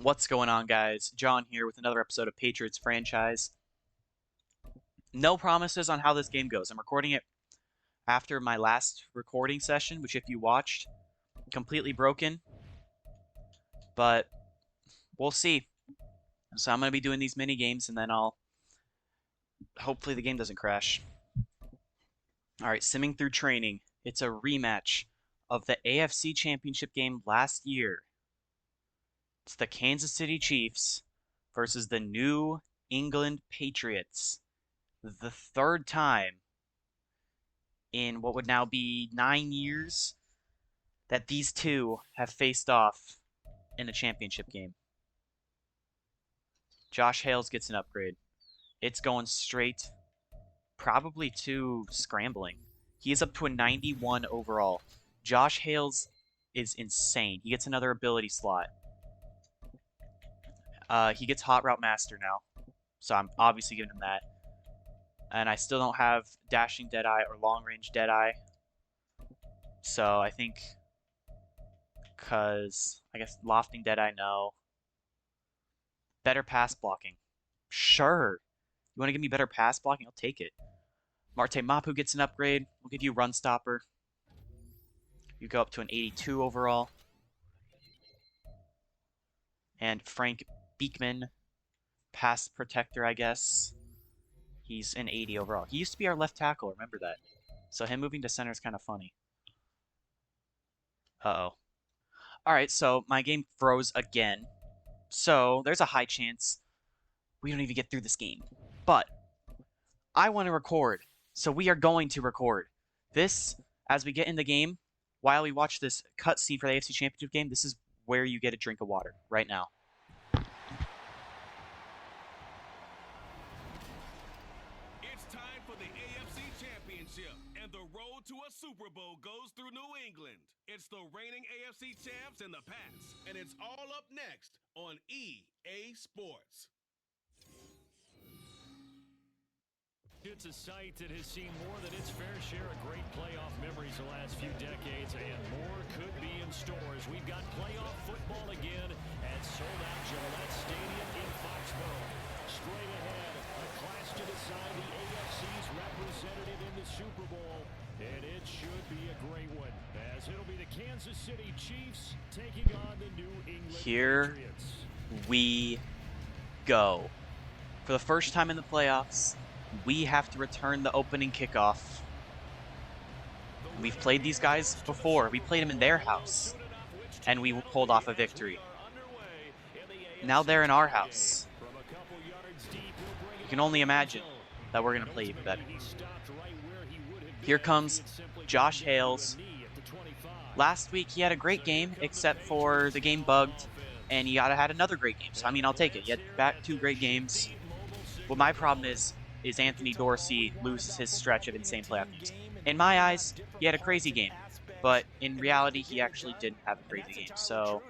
What's going on, guys? John here with another episode of Patriots franchise. No promises on how this game goes. I'm recording it after my last recording session, which if you watched, completely broken, but we'll see. So I'm going to be doing these mini games and then I'll hopefully the game doesn't crash. All right, simming through training. It's a rematch of the AFC Championship game last year. It's the Kansas City Chiefs versus the New England Patriots. The third time in what would now be 9 years that these two have faced off in a championship game. Josh Hales gets an upgrade. It's going straight, probably to scrambling. He is up to a 91 overall. Josh Hales is insane. He gets another ability slot. He gets Hot Route Master now, so I'm obviously giving him that. And I still don't have Dashing Deadeye or Long Range Deadeye. So I think, because I guess Lofting Deadeye, no. Better pass blocking. Sure. You want to give me better pass blocking? I'll take it. Marte Mapu gets an upgrade. We'll give you Run Stopper. You go up to an 82 overall. And Frank Beekman, Pass Protector, I guess. He's an 80 overall. He used to be our left tackle, remember that. So him moving to center is kind of funny. Uh-oh. Alright, so my game froze again. So there's a high chance we don't even get through this game. But I want to record, so we are going to record. This, as we get in the game, while we watch this cutscene for the AFC Championship game, this is where you get a drink of water, right now. It's time for the AFC Championship, and the road to a Super Bowl goes through New England. It's the reigning AFC champs and the Pats, and it's all up next on EA Sports. It's a site that has seen more than its fair share of great playoff memories the last few decades, and more could be in store as we've got playoff football again at sold-out Gillette Stadium in Foxborough. Straight ahead, a clash to decide the AFC's representative in the Super Bowl, and it should be a great one, as it'll be the Kansas City Chiefs taking on the New England Patriots. We go. For the first time in the playoffs, we have to return the opening kickoff. We've played these guys before. We played them in their house, and we pulled off a victory. Now they're in our house. You can only imagine that we're going to play even better. Here comes Josh Hales. Last week, he had a great game, except for the game bugged, and he had another great game. So, I mean, I'll take it. He had back 2 great games. What my problem is Anthony Dorsey loses his stretch of insane playoff games. In my eyes, he had a crazy game, but in reality, he actually didn't have a crazy game. So,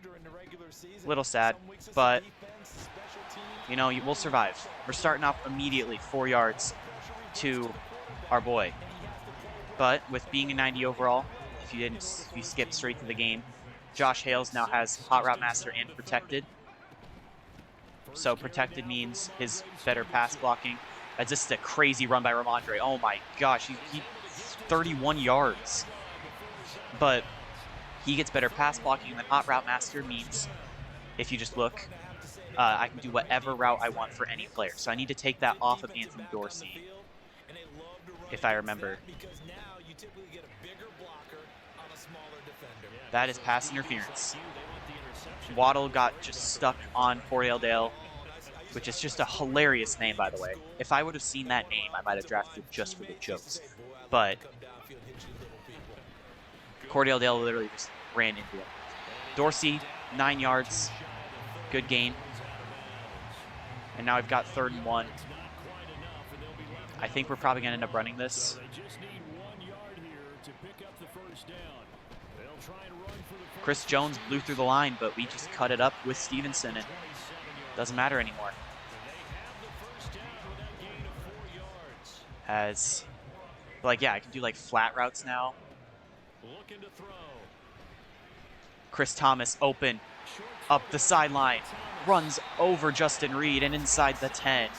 a little sad, but, you know, we'll survive. We're starting off immediately 4 yards to our boy. But with being a 90 overall, if you skip straight to the game, Josh Hales now has Hot Route Master and Protected. So Protected means his better pass blocking. As this is a crazy run by Ramondre. Oh my gosh, he 31 yards. But he gets better pass blocking, and then Hot Route Master means, if you just look, I can do whatever route I want for any player. So I need to take that off of Anthony Dorsey, if I remember. That is pass interference. Waddle got just stuck on Cordell Dale, which is just a hilarious name, by the way. If I would have seen that name, I might have drafted just for the jokes. But Cordell Dale literally just ran into it. Dorsey, 9 yards. Good gain. And now I've got 3rd and 1. I think we're probably going to end up running this. Chris Jones blew through the line, but we just cut it up with Stevenson, and doesn't matter anymore. As, like, yeah, I can do, like, flat routes now. Chris Thomas open. Up the sideline. Runs over Justin Reed and inside the 10.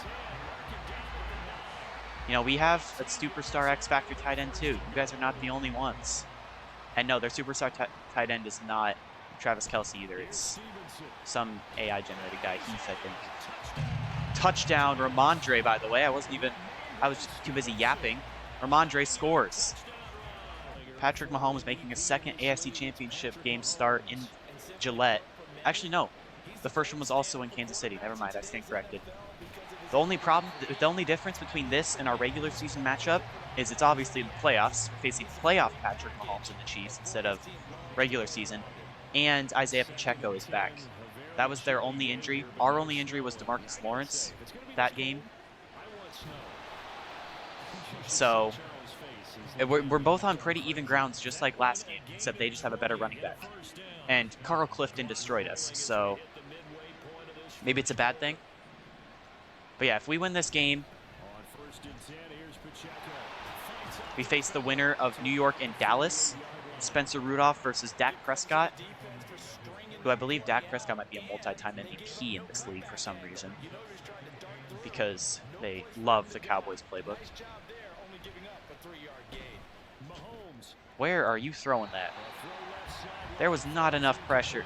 You know, we have a superstar X Factor tight end too. You guys are not the only ones. And no, their superstar tight end is not Travis Kelce either. It's some AI-generated guy, Heath, I think. Touchdown, Ramondre, by the way. I was just too busy yapping. Ramondre scores. Patrick Mahomes making a second AFC Championship game start in Gillette. Actually, no. The first one was also in Kansas City. Never mind, I stand corrected. The only difference between this and our regular season matchup is it's obviously the playoffs, facing playoff Patrick Mahomes and the Chiefs instead of regular season. And Isaiah Pacheco is back. That was their only injury. Our only injury was DeMarcus Lawrence that game. So we're both on pretty even grounds, just like last game, except they just have a better running back. And Carl Clifton destroyed us, so maybe it's a bad thing. But yeah, if we win this game, we face the winner of New York and Dallas, Spencer Rudolph versus Dak Prescott, who I believe Dak Prescott might be a multi-time MVP in this league for some reason, because they love the Cowboys playbook. Where are you throwing that? There was not enough pressure.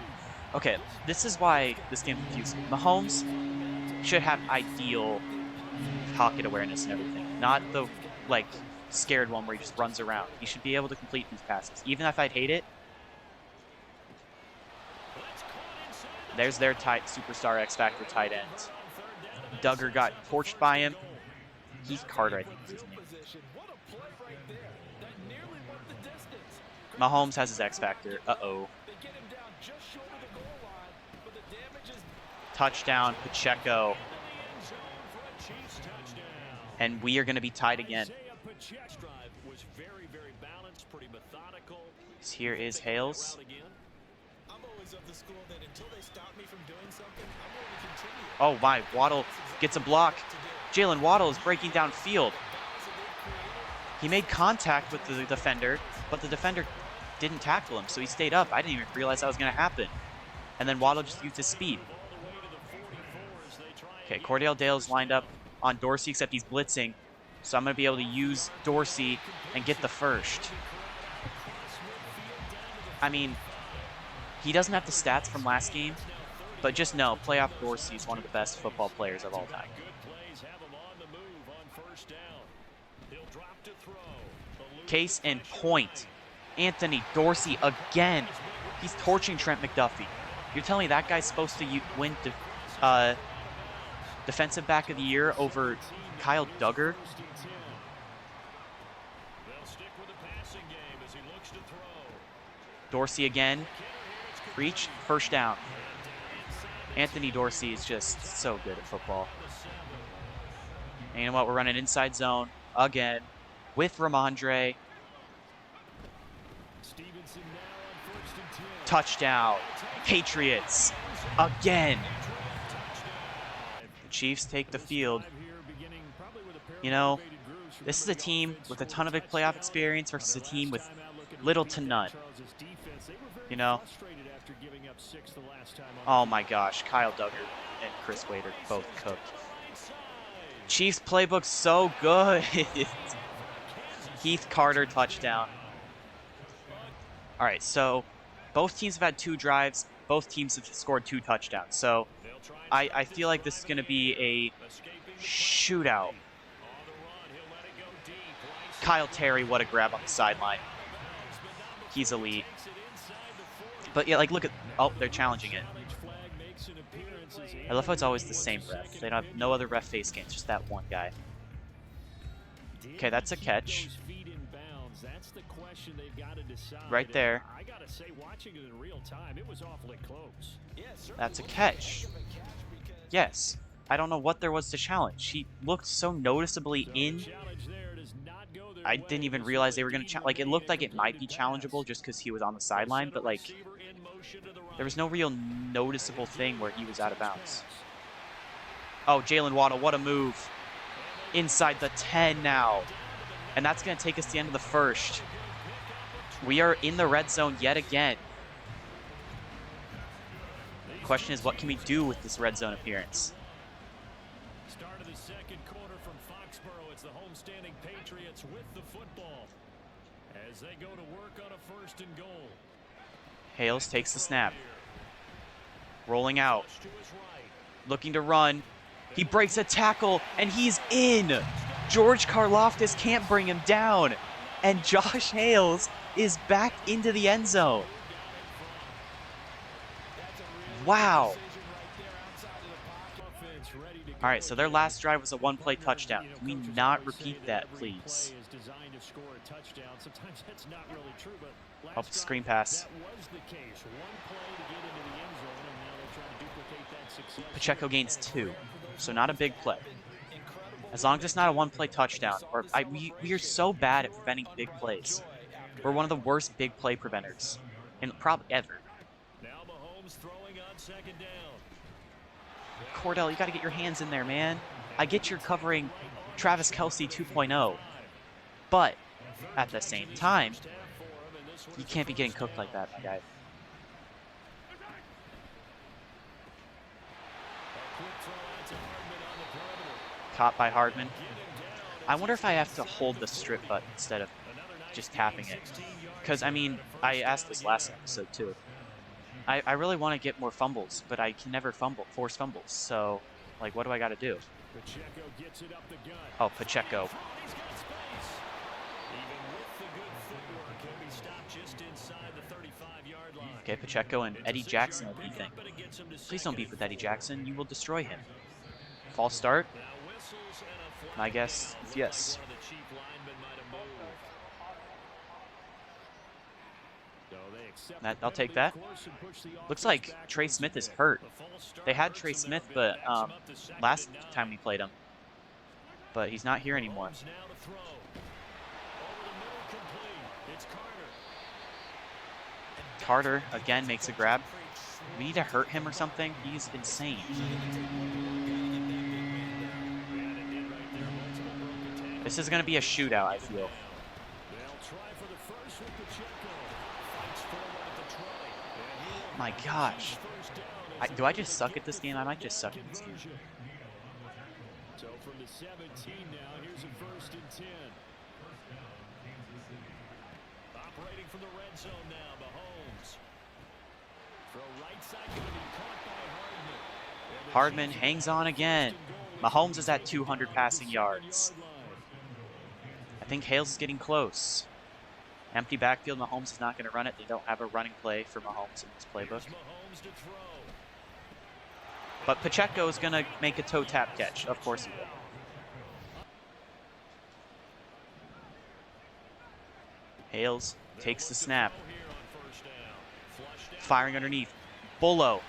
Okay, this is why this game confused me. Mahomes should have ideal pocket awareness and everything, not the scared one where he just runs around. He should be able to complete these passes, even if I'd hate it. There's their superstar X Factor tight end. Duggar got torched by him. Heath Carter, I think is his name. Mahomes has his X Factor. Uh-oh. Touchdown, Pacheco. And we are going to be tied again. Here is Hales. Oh my, Waddle gets a block. Jalen Waddle is breaking down field. He made contact with the defender, but the defender didn't tackle him, so he stayed up. I didn't even realize that was going to happen. And then Waddle just used his speed. Okay, Cordell Dale's lined up on Dorsey, except he's blitzing. So I'm going to be able to use Dorsey and get the first. I mean, he doesn't have the stats from last game, but just know, playoff Dorsey is one of the best football players of all time. Case in point. Anthony Dorsey again. He's torching Trent McDuffie. You're telling me that guy's supposed to win Defensive Back of the Year over Kyle Duggar? Dorsey again. Reach, first down. Anthony Dorsey is just so good at football. And you know what? We're running inside zone again with Ramondre. Touchdown. Patriots again. The Chiefs take the field. You know, this is a team with a ton of playoff experience versus a team with little to none. You know? Oh my gosh, Kyle Duggar and Chris Wade are both cooked. Chiefs playbook so good. Heath Carter touchdown. All right, so both teams have had 2 drives. Both teams have scored 2 touchdowns. So I feel like this is going to be a shootout. Kyle Terry, what a grab on the sideline. He's elite. But yeah, look at... Oh, they're challenging it. I love how it's always the same ref. They don't have no other ref face games, just that one guy. Okay, that's a catch. Right there. That's a catch. Yes. I don't know what there was to challenge. He looked so noticeably in. I didn't even realize they were going to challenge. It looked like it might be challengeable just because he was on the sideline, but there was no real noticeable thing where he was out of bounds. Oh, Jalen Waddle, what a move. Inside the 10 now. And that's going to take us to the end of the first. We are in the red zone yet again. Question is, what can we do with this red zone appearance? Start of the second quarter from Foxborough. It's the homestanding Patriots with the football as they go to work on a 1st and goal. Hales takes the snap. Rolling out. Looking to run. He breaks a tackle, and he's in. George Karlaftis can't bring him down. And Josh Hales is back into the end zone. Wow. All right, so their last drive was a one-play touchdown. Can we not repeat that, please? Oh, screen pass. Pacheco gains 2, so not a big play. As long as it's not a one-play touchdown. We are so bad at preventing big plays. We're one of the worst big play preventers, probably ever. Now Mahomes throwing on 2nd down. Cordell, you got to get your hands in there, man. I get you're covering Travis Kelce 2.0, but at the same time, you can't be getting cooked like that, my guy. Caught by Hardman. I wonder if I have to hold the strip button instead of just tapping it. Because, I mean, I asked this last episode, too. I really want to get more fumbles, but I can never force fumbles. So, like, what do I got to do? Oh, Pacheco. Okay, Pacheco and Eddie Jackson are beefing. Please don't beef with Eddie Jackson. You will destroy him. False start? My guess is yes. I'll take that. Looks like Trey Smith is hurt. They had Trey Smith, but last time we played him. But he's not here anymore. Carter again makes a grab. We need to hurt him or something. He's insane. This is going to be a shootout, I feel. My gosh. Do I just suck at this game? I might just suck at this game. So from the 17 now, here's a 1st and 10. Operating from the red zone now, Mahomes. Throw right side, going to be caught by Hardman. Hardman hangs on again. Mahomes is at 200 passing yards. I think Hales is getting close. Empty backfield, Mahomes is not going to run it. They don't have a running play for Mahomes in this playbook. But Pacheco is going to make a toe tap catch. Of course he will. Hales takes the snap. Firing underneath. Bullo.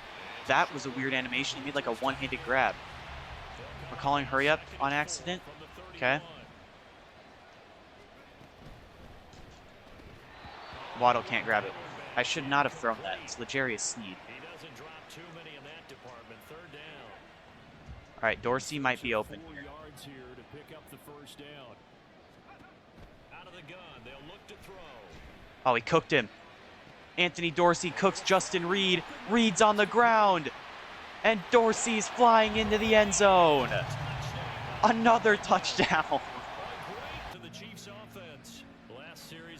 That was a weird animation. He made like a one-handed grab. We're calling hurry up on accident. Okay. Waddle can't grab it. I should not have thrown that. It's L'Jarius Sneed. All right, Dorsey might be open here. Oh, he cooked him. Anthony Dorsey cooks Justin Reed. Reed's on the ground. And Dorsey's flying into the end zone. Another touchdown.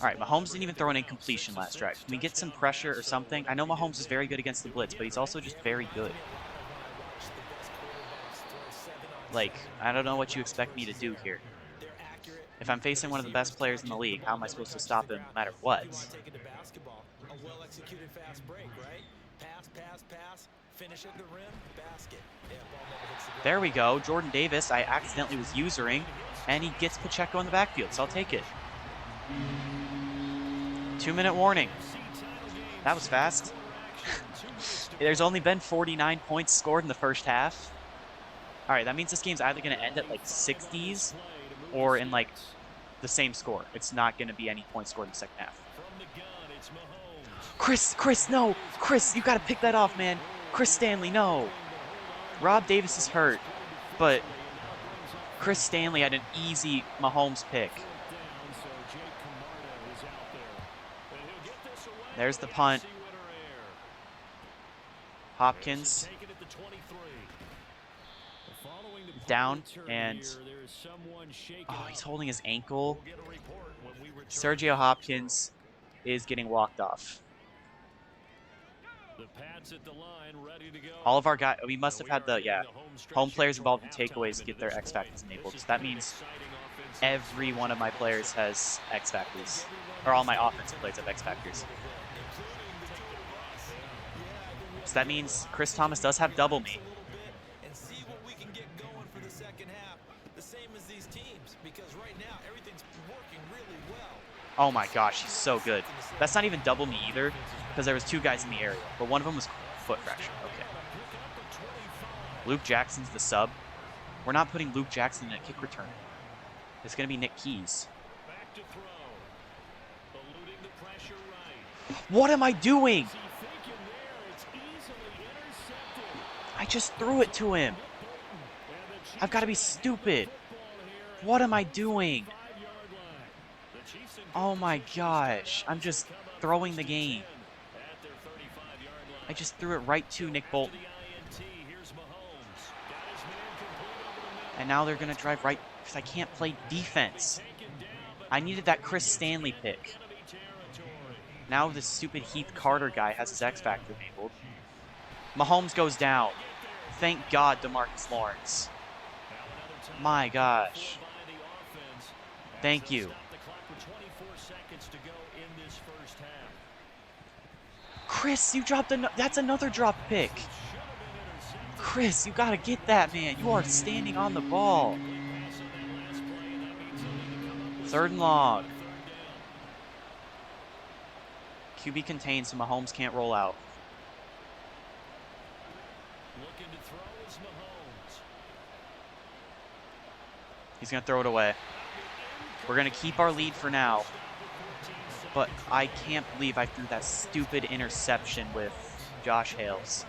All right, Mahomes didn't even throw an incompletion last drive. Can we get some pressure or something? I know Mahomes is very good against the blitz, but he's also just very good. Like, I don't know what you expect me to do here. If I'm facing one of the best players in the league, how am I supposed to stop him no matter what? There we go. Jordan Davis, I accidentally was usering, and he gets Pacheco in the backfield, so I'll take it. 2-minute warning. That was fast. There's only been 49 points scored in the first half. All right, that means this game's either going to end at like 60s or in like the same score. It's not going to be any points scored in the second half. Chris, no. Chris, you got to pick that off, man. Chris Stanley, no. Rob Davis is hurt, but Chris Stanley had an easy Mahomes pick. There's the punt. Hopkins down, and oh, he's holding his ankle. Sergio Hopkins is getting walked off. All of our guys, we must have had the, home players involved in takeaways get their X Factors enabled. So that means every one of my players has X Factors. Or all my offensive players have X Factors. So that means Chris Thomas does have double me. Oh my gosh, he's so good. That's not even double me either, because there was two guys in the area, but one of them was foot fracture. Okay. Luke Jackson's the sub. We're not putting Luke Jackson in a kick return. It's going to be Nick Keys. What am I doing? I just threw it to him. I've got to be stupid. What am I doing? Oh my gosh. I'm just throwing the game. I just threw it right to Nick Bolton. And now they're going to drive right because I can't play defense. I needed that Chris Stanley pick. Now this stupid Heath Carter guy has his X Factor enabled. Mahomes goes down. Thank God DeMarcus Lawrence. My gosh. Thank you. Chris, you dropped that's another drop pick. Chris, you gotta get that, man. You are standing on the ball. 3rd and long. QB contained, so Mahomes can't roll out. He's gonna throw it away. We're gonna keep our lead for now. But I can't believe I threw that stupid interception with Josh Hales.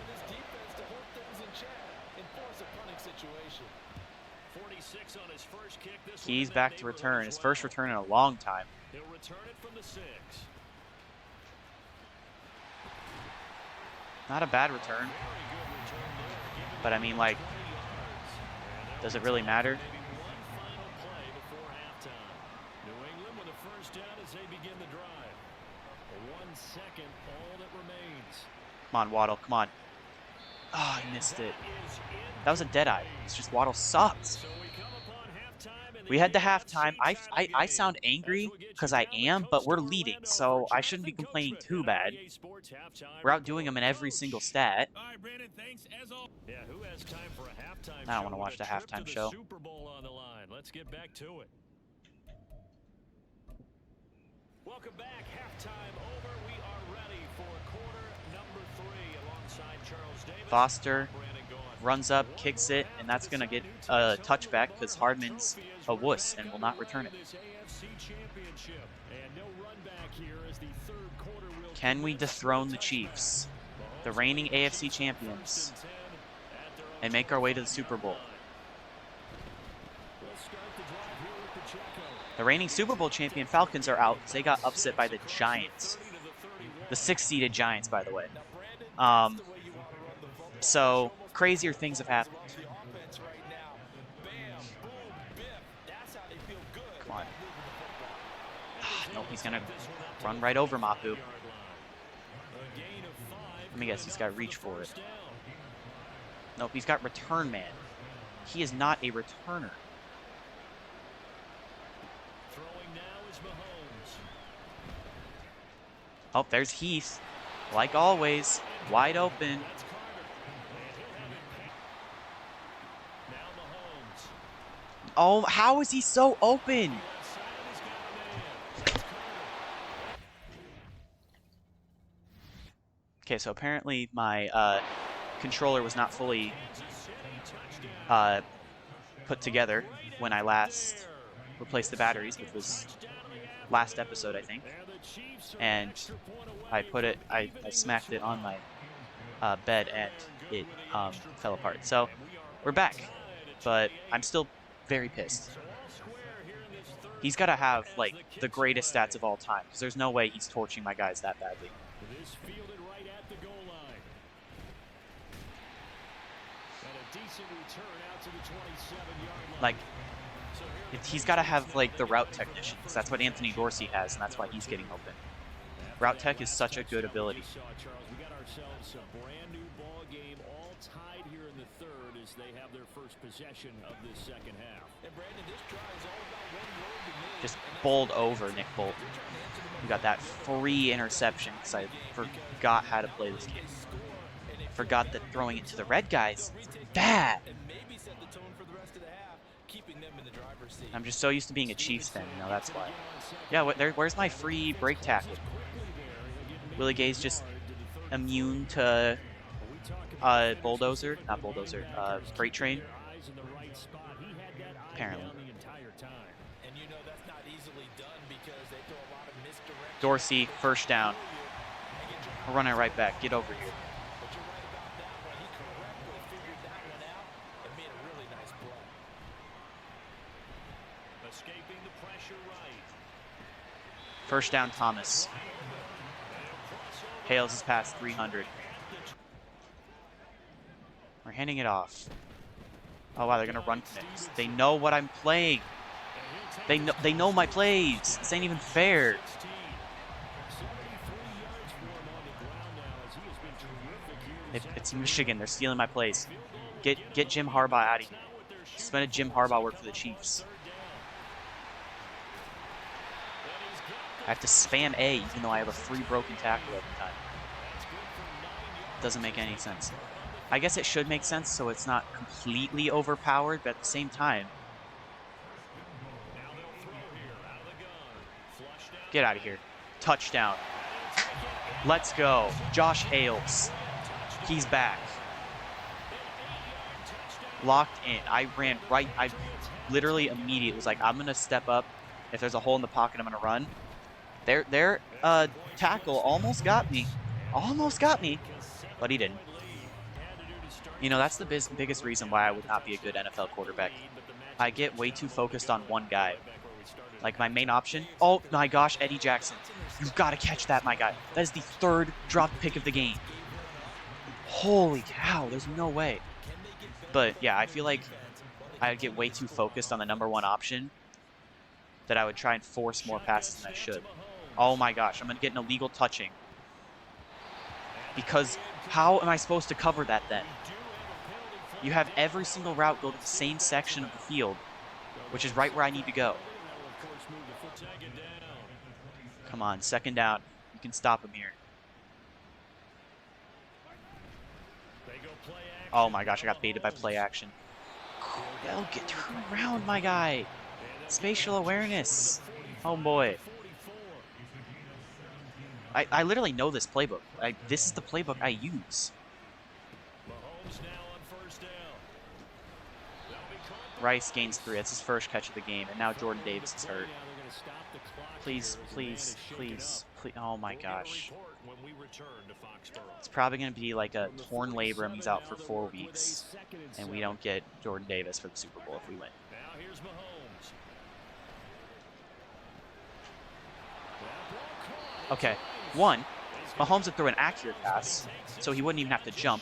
Keys back to return. His first return in a long time. Not a bad return. But I mean, like, does it really matter? Come on, Waddle. Come on. Oh, I missed it. That was a dead eye. It's just Waddle sucks. We head to halftime. I sound angry because I am, but we're leading, so I shouldn't be complaining too bad. We're outdoing them in every single stat. I don't want to watch the halftime show. Let's get back to it. Welcome back. Halftime over. We are ready for quarter number 3 alongside Charles Davis. Foster runs up, kicks it, and that's going to get a touchback because Hardman's a wuss and will not return it. Can we dethrone the Chiefs, the reigning AFC champions, and make our way to the Super Bowl? The reigning Super Bowl champion Falcons are out because they got upset by the Giants. The 6th-seeded Giants, by the way. So, crazier things have happened. Come on. Nope, he's going to run right over Mapu. Let me guess, he's got reach for it. Nope, he's got return man. He is not a returner. Oh, there's Heath. Like always, wide open. Oh, how is he so open? Okay, so apparently my controller was not fully put together when I last replaced the batteries, which was last episode, I think. And I smacked it on my bed and it fell apart. So we're back, but I'm still very pissed. He's got to have like the greatest stats of all time because there's no way he's torching my guys that badly. Like, he's got to have, like, the route technicians. That's what Anthony Dorsey has, and that's why he's getting open. Route tech is such a good ability. We got ourselves a brand new ball game, all tied here in the third as they have their first possession of this second half. And Brandon, this drive is all about one word to me. Just bowled over Nick Bolt. We got that free interception because I forgot how to play this game. I forgot that throwing it to the red guys is bad. I'm just so used to being a Chiefs fan, you know, that's why. Yeah, where's my free break tackle? Willie Gay's just immune to bulldozer, not bulldozer, freight train. Apparently. Dorsey, first down. We're running right back. Get over here. First down, Thomas. Hales is past 300. We're handing it off. Oh wow, they're gonna run connects. They know what I'm playing. They know my plays. This ain't even fair. It's Michigan. They're stealing my plays. Get Jim Harbaugh out of here. Suspended Jim Harbaugh work for the Chiefs. I have to spam A even though I have a free broken tackle every time. Doesn't make any sense. I guess it should make sense so it's not completely overpowered, but at the same time. Get out of here. Touchdown. Let's go. Josh Hales. He's back. Locked in. I ran right. I literally immediately was like, I'm going to step up. If there's a hole in the pocket, I'm going to run. Their tackle almost got me. Almost got me. But he didn't. You know, that's the biggest reason why I would not be a good NFL quarterback. I get way too focused on one guy. Like my main option. Oh my gosh, Eddie Jackson. You've got to catch that, my guy. That is the third drop pick of the game. Holy cow, there's no way. But yeah, I feel like I would get way too focused on the number one option that I would try and force more passes than I should. Oh my gosh, I'm going to get an illegal touching. Because how am I supposed to cover that then? You have every single route go to the same section of the field, which is right where I need to go. Come on, second down. You can stop him here. Oh my gosh, I got baited by play action. Yo, turn around, my guy. Spatial awareness. Oh boy. I literally know this playbook. This is the playbook I use. Rice gains 3. That's his first catch of the game. And now Jordan Davis is hurt. Please, please, please, please. Oh my gosh. It's probably going to be like a torn labrum. He's out for 4 weeks. And we don't get Jordan Davis for the Super Bowl if we win. Okay. 1, Mahomes would throw an accurate pass, so he wouldn't even have to jump.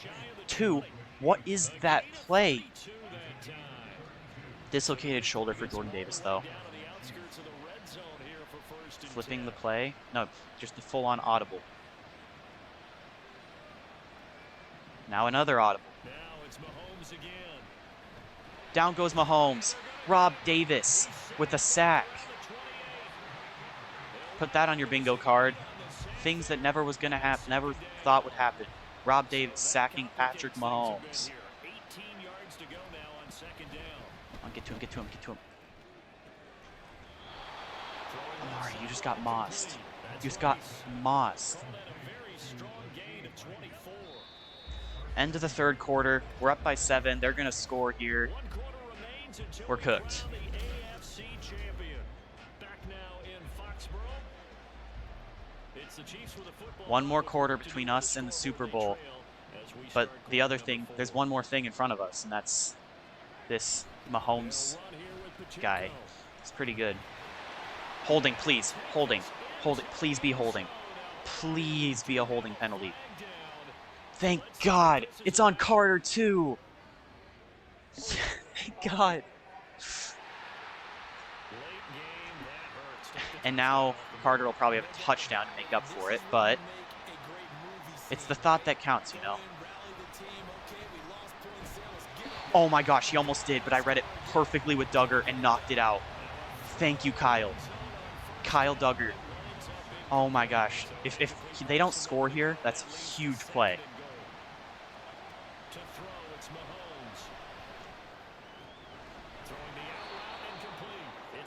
2, what is that play? Dislocated shoulder for Jordan Davis, though. Flipping the play. No, just the full-on audible. Now another audible. Down goes Mahomes. Rob Davis with a sack. Put that on your bingo card. Things that never was going to happen, never thought would happen. Rob Davis sacking Patrick Mahomes. Oh, get to him, get to him, get to him. Amari, you just got mossed. You just got mossed. End of the third quarter. We're up by 7. They're going to score here. We're cooked. One more quarter between us and the Super Bowl. But the other thing, there's one more thing in front of us, and that's this Mahomes guy. It's pretty good. Holding, please. Holding. Holding. Please be holding. Please be a holding penalty. Thank God. It's on Carter, too. Thank God. And now Carter will probably have a touchdown to make up for it, but it's the thought that counts, you know? Oh my gosh, he almost did, but I read it perfectly with Duggar and knocked it out. Thank you, Kyle. Kyle Duggar. Oh my gosh. If they don't score here, that's a huge play.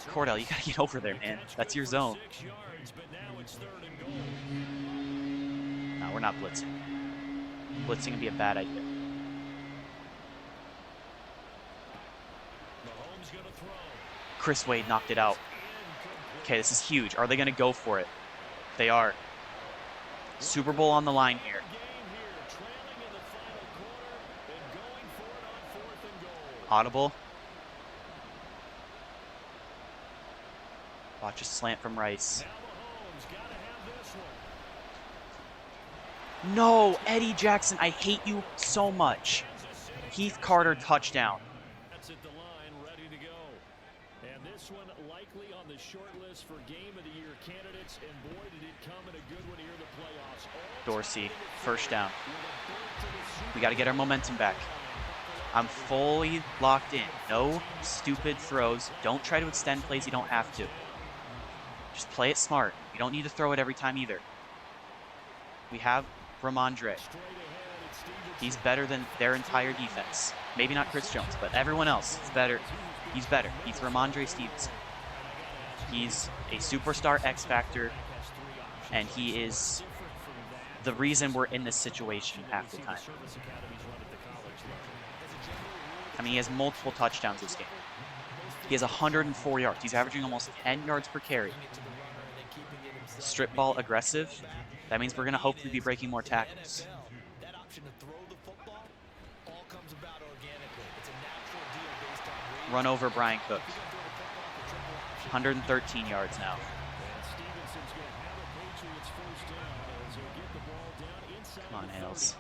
Cordell, you gotta get over there, man. That's your zone. No, we're not blitzing. Blitzing would be a bad idea. Chris Wade knocked it out. Okay, this is huge. Are they going to go for it? They are. Super Bowl on the line here. Audible. Watch a slant from Rice. No, Eddie Jackson, I hate you so much. Heath Carter touchdown. Dorsey, first down. We got to get our momentum back. I'm fully locked in. No stupid throws. Don't try to extend plays you don't have to. Just play it smart. You don't need to throw it every time either. We have Ramondre. He's better than their entire defense. Maybe not Chris Jones, but everyone else is better. He's better. He's Ramondre Stevenson. He's a superstar X Factor, and he is the reason we're in this situation half the time. I mean, he has multiple touchdowns this game. He has 104 yards. He's averaging almost 10 yards per carry. Strip ball aggressive. That means we're going to hopefully be breaking more tackles. Run over Brian Cook. 113 yards now. Come on, Hales.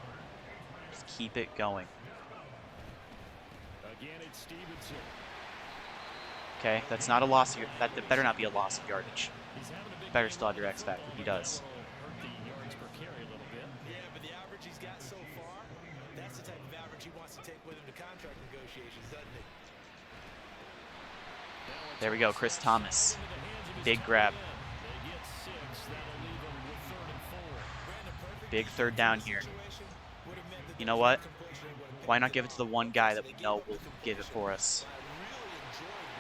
Just keep it going. Okay, that's not a loss. That better not be a loss of yardage. Better still have your X Factor. He does. There we go, Chris Thomas. Big grab. Big third down here. You know what? Why not give it to the one guy that we know will give it for us?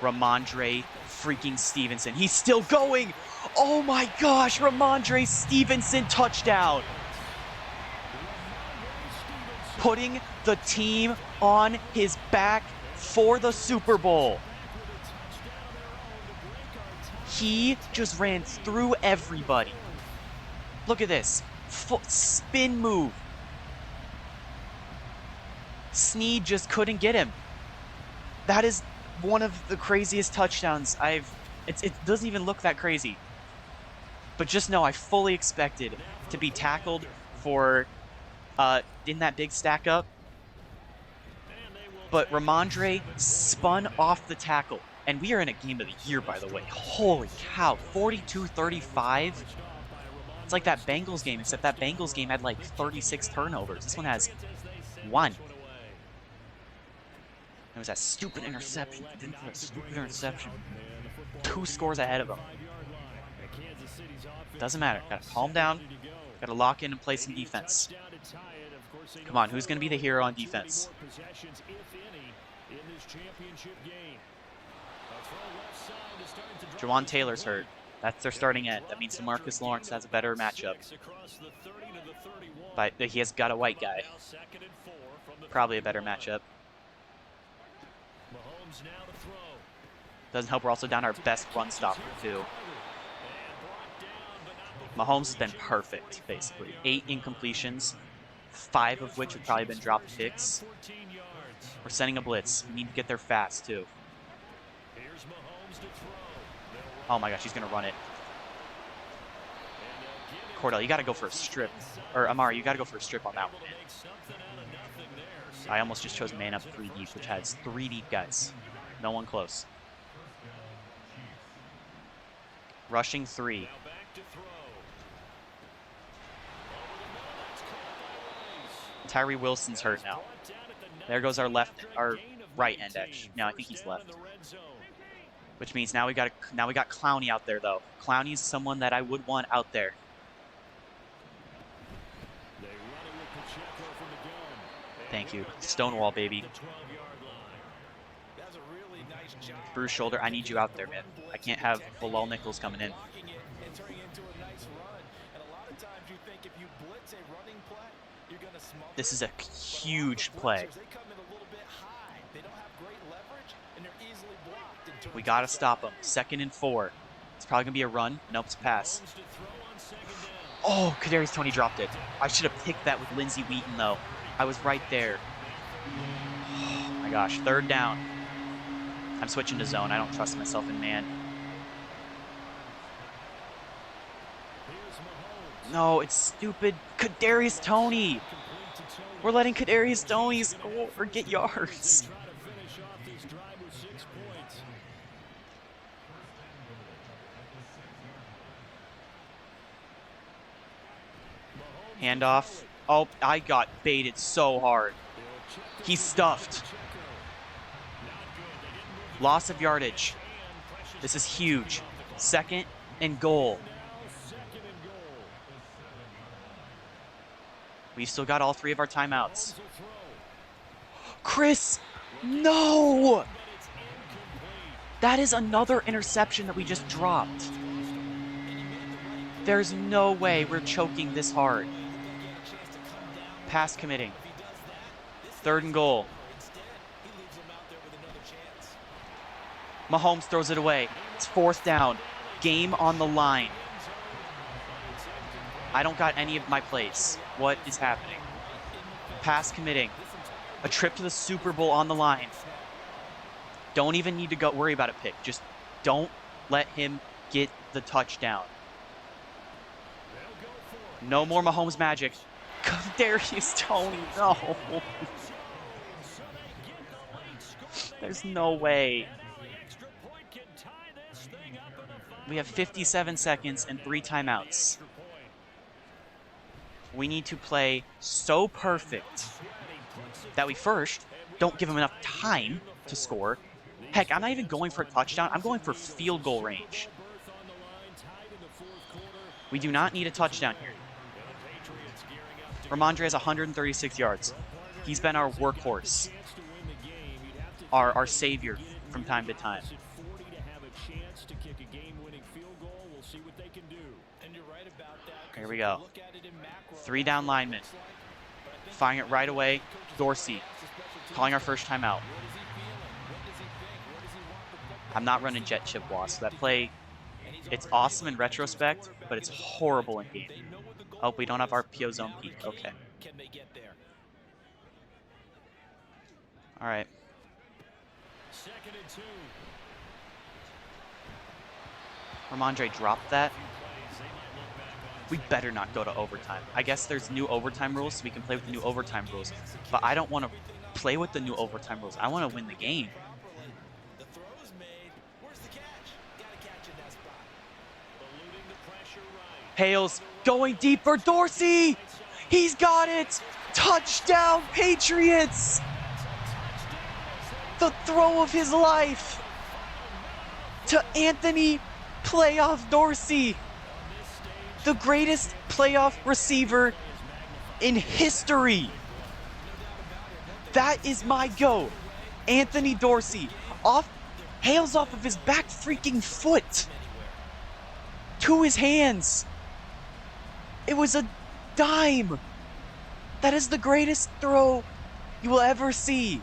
Ramondre freaking Stevenson. He's still going! Oh my gosh, Ramondre Stevenson touchdown! Putting the team on his back for the Super Bowl. He just ran through everybody. Look at this. Spin move. Snead just couldn't get him. That is one of the craziest touchdowns it doesn't even look that crazy. But just know I fully expected to be tackled for in that big stack up. But Ramondre spun off the tackle. And we are in a game of the year, by the way. Holy cow, 42-35. It's like that Bengals game, except that Bengals game had like 36 turnovers. This one has 1. It was that stupid interception. He didn't throw a stupid interception. 2 scores ahead of him. Doesn't matter. Gotta calm down. Gotta lock in and play some defense. Come on, who's gonna be the hero on defense? Jawan Taylor's hurt. That's their starting end. That means DeMarcus Lawrence has a better matchup. But he has got a white guy. Probably a better matchup. Doesn't help we're also down our best run stopper, too. Mahomes has been perfect, basically. 8 incompletions, 5 of which have probably been dropped picks. We're sending a blitz. We need to get there fast, too. Oh my gosh, he's going to run it. Cordell, you got to go for a strip. Or Amari, you got to go for a strip on that one, man. I almost just chose man up 3 deep, which has 3 deep guys. No one close. Rushing 3. Tyree Wilson's hurt now. There goes our right end edge. No, I think he's left. Which means now we got Clowney out there though. Clowney's someone that I would want out there. Thank you. Stonewall, baby. Bruce Shoulder, I need you out there, man. I can't have Bilal Nichols coming in. This is a huge play. We got to stop him. 2nd and 4. It's probably going to be a run. Nope, it's a pass. Oh, Kadarius Toney dropped it. I should have picked that with Lindsey Wheaton, though. I was right there. Oh my gosh, 3rd down. I'm switching to zone. I don't trust myself in man. No, it's stupid. Kadarius Toney. We're letting Kadarius Toney score or get yards. Handoff. Oh, I got baited so hard. He's stuffed. Loss of yardage. This is huge. 2nd and goal. We've still got all 3 of our timeouts. Chris, no! That is another interception that we just dropped. There's no way we're choking this hard. Pass committing. 3rd and goal. Mahomes throws it away. It's 4th down. Game on the line. I don't got any of my plays. What is happening? Pass committing. A trip to the Super Bowl on the line. Don't even need to worry about a pick. Just don't let him get the touchdown. No more Mahomes magic. Kadarius Toney, no. There's no way. We have 57 seconds and 3 timeouts. We need to play so perfect that we first don't give him enough time to score. Heck, I'm not even going for a touchdown. I'm going for field goal range. We do not need a touchdown here. Ramondre has 136 yards. He's been our workhorse, our savior from time to time. Here we go. 3 down linemen. Firing it right away. Dorsey calling our first timeout. I'm not running jet chip loss. So that play, it's awesome in retrospect, but it's horrible in game. Oh, we don't have our PO zone peak. Okay. All right. Ramondre dropped that. We better not go to overtime. I guess there's new overtime rules, so we can play with the new overtime rules. But I don't want to play with the new overtime rules. I want to win the game. Hales going deep for Dorsey. He's got it. Touchdown, Patriots. The throw of his life to Anthony Playoff Dorsey. The greatest playoff receiver in history. That is my go. Anthony Dorsey. Hales off of his back freaking foot to his hands. It was a dime. That is the greatest throw you will ever see.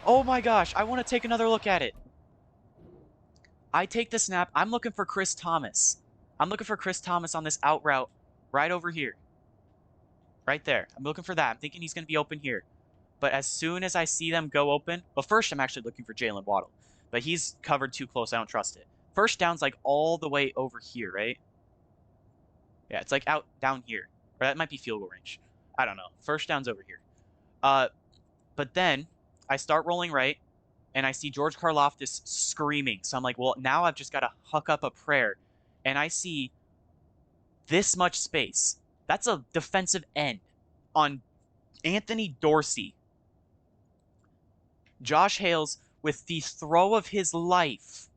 Oh my gosh, I want to take another look at it. I take the snap. I'm looking for Chris Thomas. I'm looking for Chris Thomas on this out route right over here. Right there. I'm looking for that. I'm thinking he's going to be open here. But as soon as I see them go open, well, first I'm actually looking for Jalen Waddle. But he's covered too close. I don't trust it. First down's like all the way over here, right? Yeah, it's like out down here. Or that might be field goal range. I don't know. First down's over here. But then I start rolling right, and I see George Karlaftis screaming. So I'm like, well, now I've just got to huck up a prayer. And I see this much space. That's a defensive end on Anthony Dorsey. Josh Hales with the throw of his life.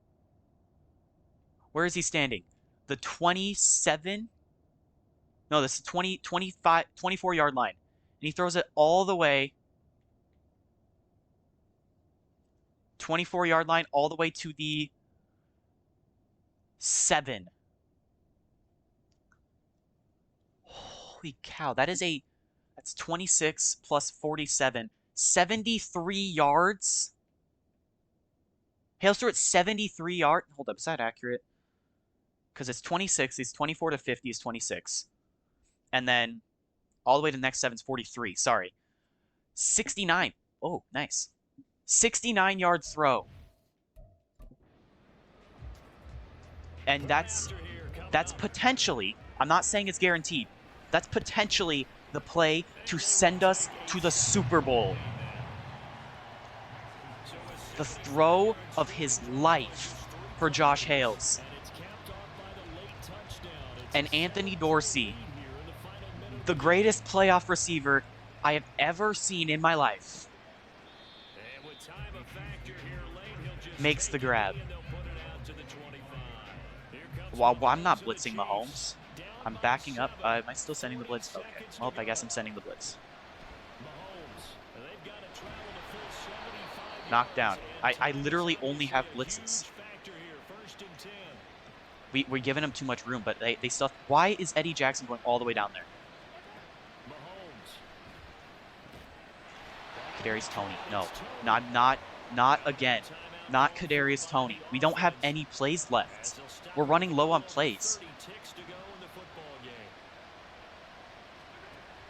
Where is he standing? The 27? No, this is 25, 24-yard line. And he throws it all the way 24-yard line all the way to the 7. Holy cow, that's 26 plus 47. 73 yards? Hales threw it 73 yards. Hold up, is that accurate? Because it's 26. He's 24 to 50 is 26. And then all the way to the next 7 is 43. Sorry. 69. Oh, nice. 69-yard throw. And that's potentially, I'm not saying it's guaranteed, that's potentially the play to send us to the Super Bowl. The throw of his life for Josh Hales. And Anthony Dorsey, the greatest playoff receiver I have ever seen in my life, makes the grab. Well, I'm not blitzing Mahomes. I'm backing up. Am I still sending the blitz? Okay. Well, I guess I'm sending the blitz. Knockdown. I literally only have blitzes. We're giving him too much room, but they still... Why is Eddie Jackson going all the way down there? Kadarius Toney. No. Not again. Not Kadarius Toney. We don't have any plays left. We're running low on plays.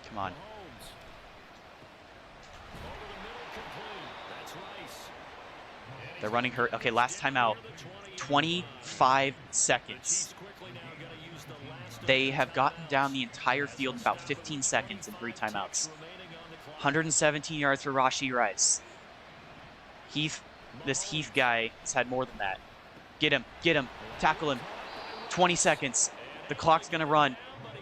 Come on. They're running hurt. Okay, last time out. 25 seconds. They have gotten down the entire field in about 15 seconds in 3 timeouts. 117 yards for Rashee Rice. This Heath guy has had more than that. Get him, tackle him. 20 seconds. The clock's gonna run.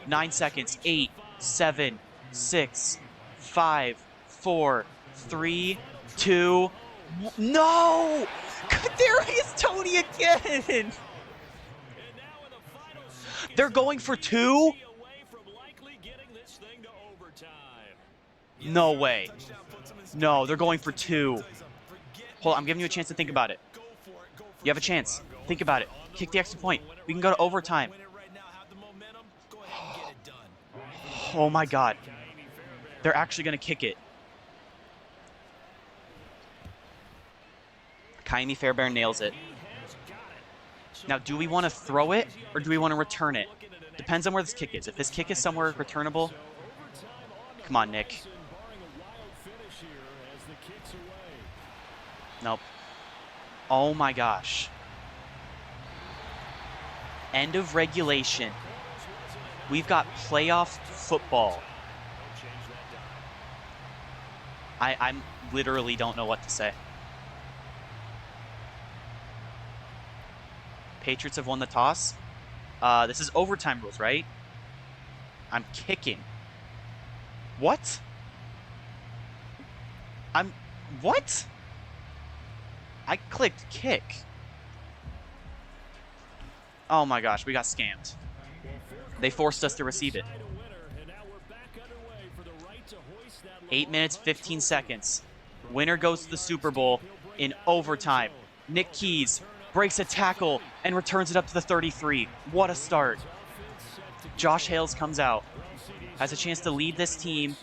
9 seconds. 8, 7, 6, 5, 4, 3, 2. No! Kadarius Toney again! They're going for 2? No way. No, they're going for 2. Hold on, I'm giving you a chance to think about it. You have a chance. Think about it. Kick the extra point. We can go to overtime. Oh my God. They're actually going to kick it. Kaimi Fairbairn nails it. Now, do we want to throw it or do we want to return it? Depends on where this kick is. If this kick is somewhere returnable, come on, Nick. Nope. Oh my gosh. End of regulation. We've got playoff football. I literally don't know what to say. Patriots have won the toss. This is overtime rules, right? I'm kicking. What? What? I clicked kick. Oh my gosh, we got scammed. They forced us to receive it. 8 minutes, 15 seconds. Winner goes to the Super Bowl in overtime. Nick Keys breaks a tackle and returns it up to the 33. What a start. Josh Hales comes out. Has a chance to lead this team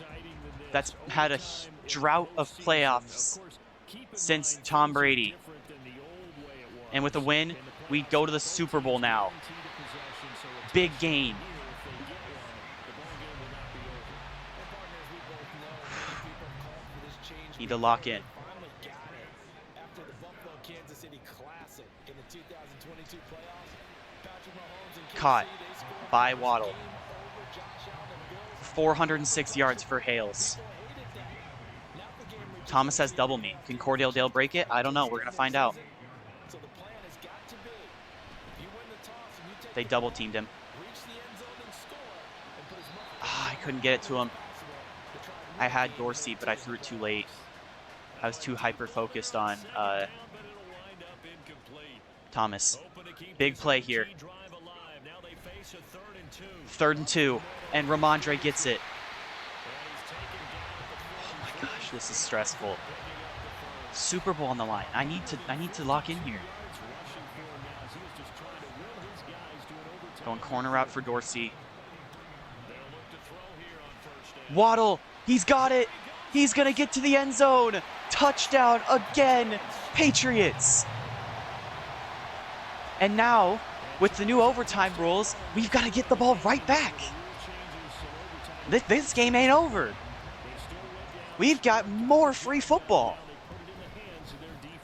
that's had a drought of playoffs since Tom Brady. And with a win, we go to the Super Bowl now. Big game. Need to lock in. Caught by Waddle. 406 yards for Hales. Thomas has double me. Can Cordell Dale break it? I don't know. We're going to find out. They double teamed him. I couldn't get it to him. I had Dorsey, but I threw it too late. I was too hyper-focused on Thomas. Big play here. 3rd and 2, and Ramondre gets it. Oh my gosh, this is stressful. Super Bowl on the line. I need to lock in here. Going corner route for Dorsey. Waddle, he's got it. He's gonna get to the end zone. Touchdown again, Patriots. And now, with the new overtime rules, we've got to get the ball right back. This game ain't over. We've got more free football.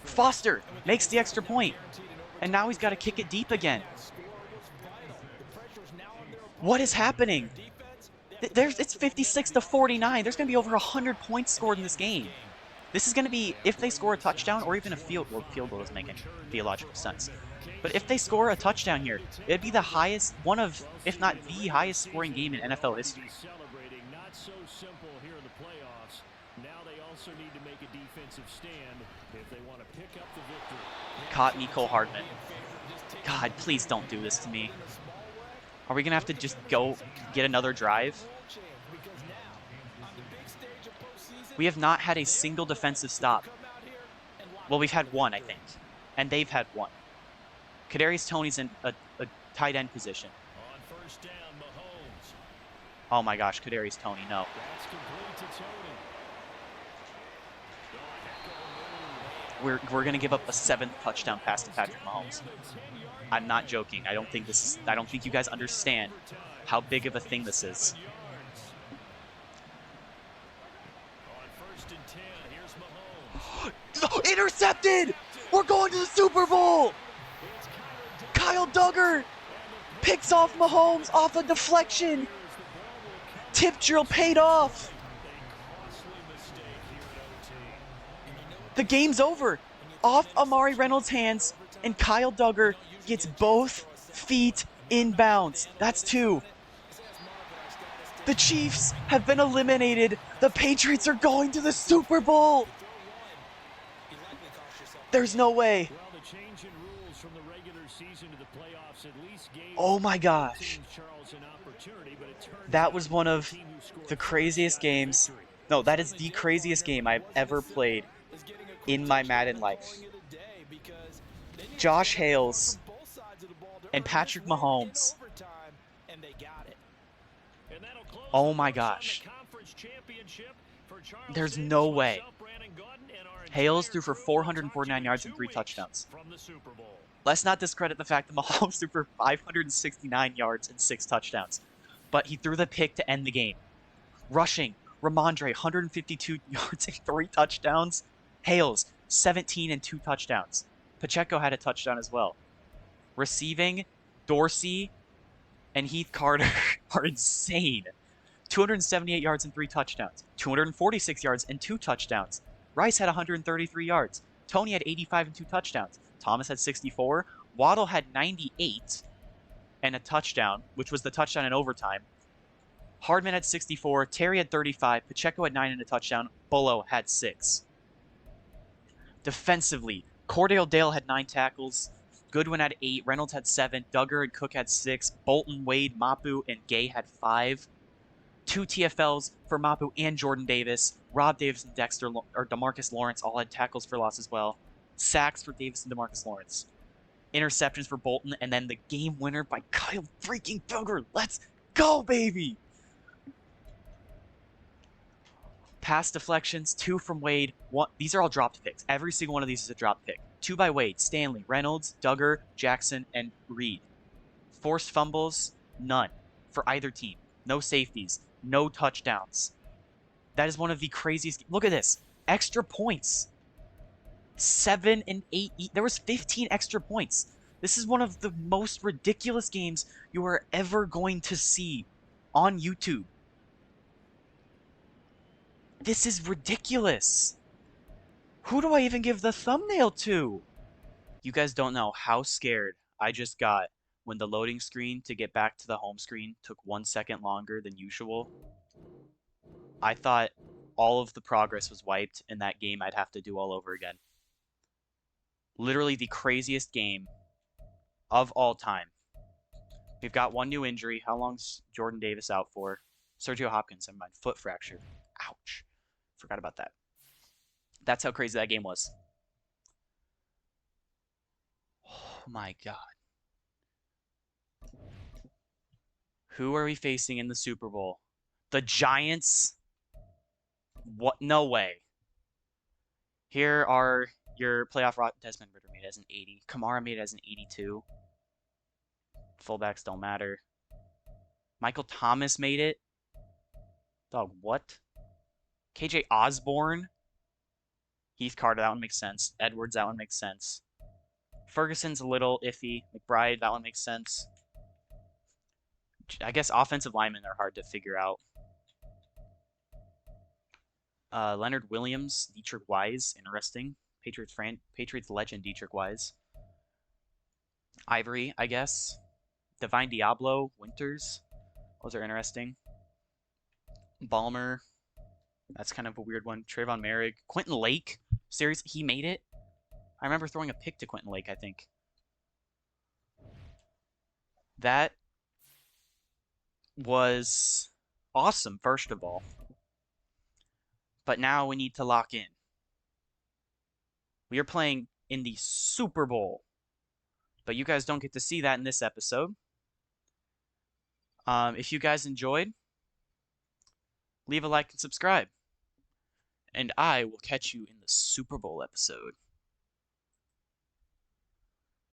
Foster makes the extra point, and now he's got to kick it deep again. What is happening? It's 56-49. There's going to be over 100 points scored in this game. This is going to be, if they score a touchdown or even a field goal doesn't make any theological sense. But if they score a touchdown here, it'd be the highest, one of, if not the highest scoring game in NFL history. Not so simple here in the playoffs. Now they also need to make a defensive stand if they want to pick up the victory. Caught Nicole Hardman. God, please don't do this to me. Are we going to have to just go get another drive? We have not had a single defensive stop. Well, we've had one, I think. And they've had one. Kadarius Toney's in a tight end position. Oh my gosh, Kadarius Toney, no. We're going to give up a 7th touchdown pass to Patrick Mahomes. I'm not joking. I don't think you guys understand how big of a thing this is. Intercepted! We're going to the Super Bowl! Kyle Duggar picks off Mahomes off a deflection. Tip drill paid off. The game's over. Off Amari Reynolds' hands, and Kyle Duggar gets both feet in bounds. That's 2. The Chiefs have been eliminated. The Patriots are going to the Super Bowl. There's no way. Oh my gosh. That was one of the craziest games. No, that is the craziest game I've ever played in my Madden life. Josh Hales and Patrick Mahomes. Oh my gosh. There's no way. Hales threw for 449 yards and 3 touchdowns. Let's not discredit the fact that Mahomes threw for 569 yards and 6 touchdowns. But he threw the pick to end the game. Rushing, Ramondre, 152 yards and 3 touchdowns. Hales, 17 and 2 touchdowns. Pacheco had a touchdown as well. Receiving, Dorsey and Heath Carter are insane. 278 yards and 3 touchdowns. 246 yards and 2 touchdowns. Rice had 133 yards. Toney had 85 and 2 touchdowns. Thomas had 64. Waddle had 98 and a touchdown, which was the touchdown in overtime. Hardman had 64. Terry had 35. Pacheco had 9 and a touchdown. Bullough had 6. Defensively, Cordell Dale had 9 tackles. Goodwin had 8. Reynolds had 7. Duggar and Cook had 6. Bolton, Wade, Mapu, and Gay had 5. 2 TFLs for Mapu and Jordan Davis. Rob Davis and DeMarcus Lawrence all had tackles for loss as well. Sacks for Davis and DeMarcus Lawrence. Interceptions for Bolton, and then the game winner by Kyle freaking Duggar. Let's go, baby! Pass deflections, 2 from Wade. 1, these are all dropped picks. Every single one of these is a drop pick. 2 by Wade, Stanley, Reynolds, Duggar, Jackson, and Reed. Forced fumbles, none for either team. No safeties, no touchdowns. That is one of the craziest. Look at this. Extra points. 7 and 8. There was 15 extra points. This is one of the most ridiculous games you are ever going to see on YouTube. This is ridiculous. Who do I even give the thumbnail to? You guys don't know how scared I just got when the loading screen to get back to the home screen took 1 second longer than usual. I thought all of the progress was wiped and that game I'd have to do all over again. Literally the craziest game of all time. We've got one new injury. How long's Jordan Davis out for? Sergio Hopkins, never mind. Foot fracture. Ouch. Forgot about that. That's how crazy that game was. Oh my god. Who are we facing in the Super Bowl? The Giants? What? No way. Here are your playoff rot. Desmond Ridder made it as an 80. Kamara made it as an 82. Fullbacks don't matter. Michael Thomas made it. Dog, what? KJ Osborne? Heath Carter, that one makes sense. Edwards, that one makes sense. Ferguson's a little iffy. McBride, that one makes sense. I guess offensive linemen are hard to figure out. Leonard Williams, Dietrich Wise, interesting. Patriots legend Dietrich Wise. Ivory, I guess. Divine Diablo, Winters. Those are interesting. Balmer. That's kind of a weird one. Trayvon Merrick. Quentin Lake. Seriously, he made it? I remember throwing a pick to Quentin Lake, I think. That was awesome, first of all. But now we need to lock in. We are playing in the Super Bowl. But you guys don't get to see that in this episode. If you guys enjoyed, leave a like and subscribe. And I will catch you in the Super Bowl episode.